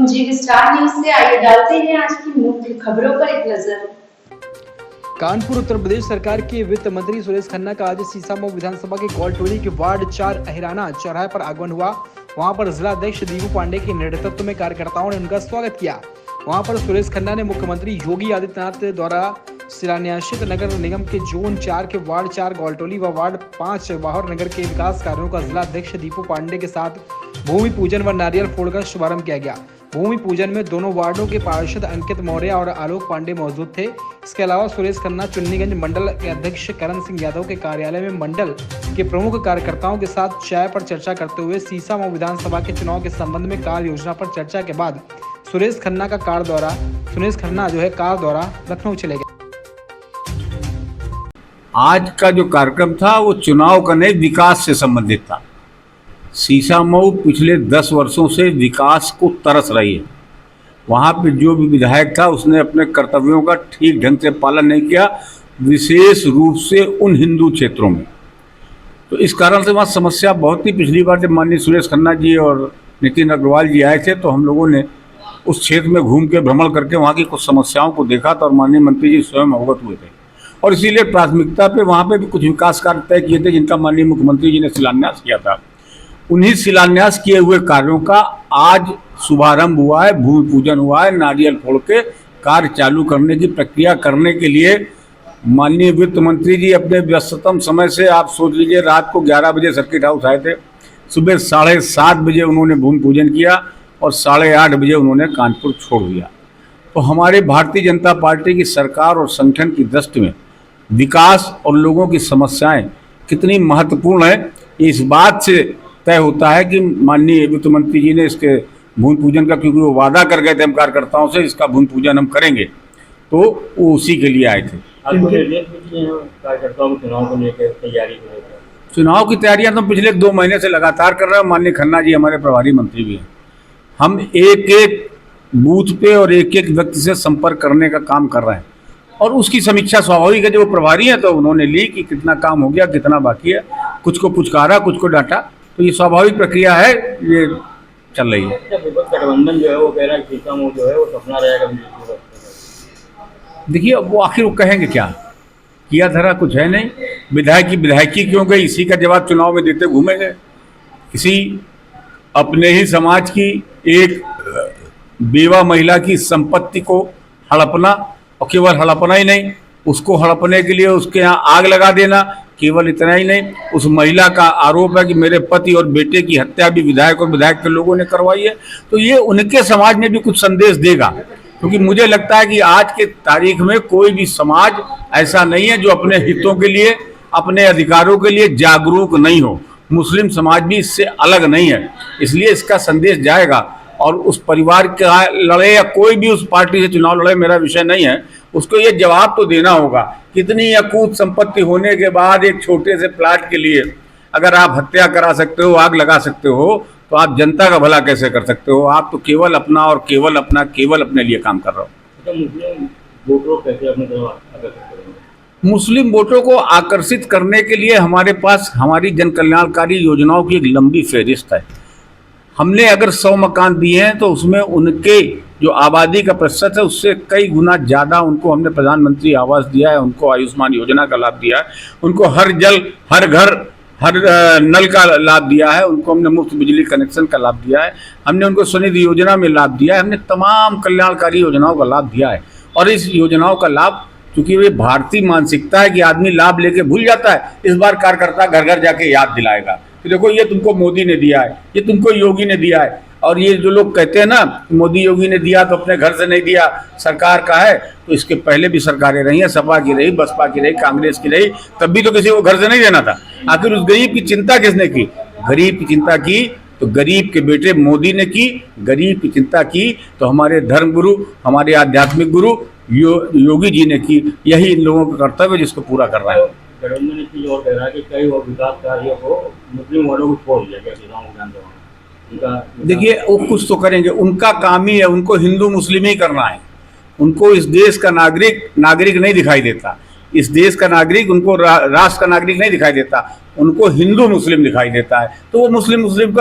पूंजी star news से आइए डालते हैं आज की मुख्य खबरों पर एक नजर। कानपुर उत्तर प्रदेश सरकार के वित्त मंत्री सुरेश खन्ना का आज सीसामऊ विधानसभा के गौलटोली के वार्ड 4 अहिराना चौराहे पर आगमन हुआ। वहां पर जिला अध्यक्ष दीपू पांडे के नेतृत्व में कार्यकर्ताओं ने उनका स्वागत किया। वहां पर सुरेश खन्ना ने मुख्यमंत्री योगी आदित्यनाथ द्वारा शिलान्यासित नगर निगम के जोन 4 के वार्ड 4 गौलटोली व वार्ड 5 वाहर नगर के विकास कार्यों का जिला अध्यक्ष दीपू पांडे के साथ भूमि पूजन व नारियल फोड़कर शुभारंभ किया गया। भूमि पूजन में दोनों वार्डों के पार्षद अंकित मौर्य और आलोक पांडे मौजूद थे। इसके अलावा सुरेश खन्ना चुन्नीगंज मंडल के अध्यक्ष करण सिंह यादव के कार्यालय में मंडल के प्रमुख कार्यकर्ताओं के साथ चाय पर चर्चा करते हुए सीसामऊ विधानसभा के चुनाव के संबंध में कार्य योजना पर चर्चा के बाद सुरेश खन्ना कार द्वारा लखनऊ चले गए। आज का जो कार्यक्रम था वो चुनाव का नहीं, विकास से संबंधित था। सीसामऊ पिछले 10 वर्षों से विकास को तरस रही है। वहाँ पे जो भी विधायक था उसने अपने कर्तव्यों का ठीक ढंग से पालन नहीं किया, विशेष रूप से उन हिंदू क्षेत्रों में। तो इस कारण से वहाँ समस्या बहुत थी। पिछली बार जब माननीय सुरेश खन्ना जी और नितिन अग्रवाल जी आए थे तो हम लोगों ने उस क्षेत्र में घूम के भ्रमण करके वहाँ की कुछ समस्याओं को देखा था और माननीय मंत्री जी स्वयं अवगत हुए थे और इसीलिए प्राथमिकता पे वहाँ पे भी कुछ विकास कार्य तय किए थे जिनका माननीय मुख्यमंत्री जी ने शिलान्यास किया था। उन्हीं शिलान्यास किए हुए कार्यों का आज शुभारंभ हुआ है, भूमि पूजन हुआ है। नारियल फोड़ के कार्य चालू करने की प्रक्रिया करने के लिए माननीय वित्त मंत्री जी अपने व्यस्ततम समय से, आप सोच लीजिए, रात को 11 बजे सर्किट हाउस आए थे, सुबह 7:30 बजे उन्होंने भूमि पूजन किया और 8:30 बजे उन्होंने कानपुर छोड़ दिया। तो हमारे भारतीय जनता पार्टी की सरकार और संगठन की दृष्टि में विकास और लोगों की समस्याएं कितनी महत्वपूर्ण है, इस बात से तय होता है कि माननीय वित्त मंत्री जी ने इसके भूमि पूजन का, क्योंकि वो वादा कर गए थे हम कार्यकर्ताओं से इसका भूमि पूजन हम करेंगे, तो वो उसी के लिए आए थे। चुनाव की तैयारियां तो पिछले 2 महीने से लगातार कर रहे हैं। माननीय खन्ना जी हमारे प्रभारी मंत्री भी हैं। हम एक बूथ पे और एक व्यक्ति से संपर्क करने का काम कर रहे हैं और उसकी समीक्षा स्वाभाविक है। जो प्रभारी है तो उन्होंने ली कि कितना काम हो गया, कितना बाकी है, कुछ को पुचकारा, कुछ को डांटा, तो ये स्वाभाविक प्रक्रिया है, ये चल रही है। गठबंधन जो है वो कह रहा है सीसामऊ जो है वो सपना रहेगा। देखिए वो आखिर वो कहेंगे क्या, किया धरा कुछ है नहीं। विधायकी क्यों गई, इसी का जवाब चुनाव में देते घूमेंगे। किसी अपने ही समाज की एक बेवा महिला की संपत्ति को हड़पना, और केवल हड़पना ही नहीं, उसको हड़पने के लिए उसके यहाँ आग लगा देना, केवल इतना ही नहीं, उस महिला का आरोप है कि मेरे पति और बेटे की हत्या भी विधायक और विधायक के लोगों ने करवाई है। तो ये उनके समाज में भी कुछ संदेश देगा, क्योंकि मुझे लगता है कि आज के तारीख में कोई भी समाज ऐसा नहीं है जो अपने हितों के लिए, अपने अधिकारों के लिए जागरूक नहीं हो। मुस्लिम समाज भी इससे अलग नहीं है, इसलिए इसका संदेश जाएगा। और उस परिवार का लड़े या कोई भी उस पार्टी से चुनाव लड़े, मेरा विषय नहीं है, उसको ये जवाब तो देना होगा। कितनी अकूत संपत्ति होने के बाद एक छोटे से प्लाट के लिए अगर आप हत्या करा सकते हो, आग लगा सकते हो, तो आप जनता का भला कैसे कर सकते हो? आप तो केवल अपना और केवल अपने लिए काम कर रहे हो। मुस्लिम वोटों को आकर्षित करने के लिए हमारे पास हमारी जन कल्याणकारी योजनाओं की एक लंबी फहरिस्त है। हमने अगर 100 मकान दिए हैं तो उसमें उनके जो आबादी का प्रतिशत है उससे कई गुना ज़्यादा उनको हमने प्रधानमंत्री आवास दिया है, उनको आयुष्मान योजना का लाभ दिया है, उनको हर जल, हर घर, हर नल का लाभ दिया है, उनको हमने मुफ्त बिजली कनेक्शन का लाभ दिया है, हमने उनको स्वनिधि योजना में लाभ दिया है, हमने तमाम कल्याणकारी योजनाओं का लाभ दिया है। और इस योजनाओं का लाभ, क्योंकि ये भारतीय मानसिकता है कि आदमी लाभ लेके भूल जाता है, इस बार कार्यकर्ता घर घर जाके याद दिलाएगा कि देखो ये तुमको मोदी ने दिया है, ये तुमको योगी ने दिया है। और ये जो लोग कहते हैं ना मोदी योगी ने दिया तो अपने घर से नहीं दिया, सरकार का है, तो इसके पहले भी सरकारें रही हैं, सपा की रही, बसपा की रही, कांग्रेस की रही, तब भी तो किसी को घर से नहीं देना था। आखिर उस गरीब की चिंता किसने की? गरीब की चिंता की तो गरीब के बेटे मोदी ने की। गरीब की चिंता की तो हमारे धर्म गुरु, हमारे आध्यात्मिक गुरु योगी जी ने की। यही इन लोगों का कर्तव्य जिसको पूरा कर रहा है। गठबंधन एक चीज और कह रहा है कि कई और विकास कार्यों को मुस्लिम वालों को छोड़ दिया गया। देखिए वो कुछ तो करेंगे, उनका काम ही है, उनको हिंदू मुस्लिम ही करना है। उनको इस देश का नागरिक नहीं दिखाई देता, इस देश का नागरिक उनको राष्ट्र का नागरिक नहीं दिखाई देता, उनको हिंदू मुस्लिम दिखाई देता है, तो वो मुस्लिम कर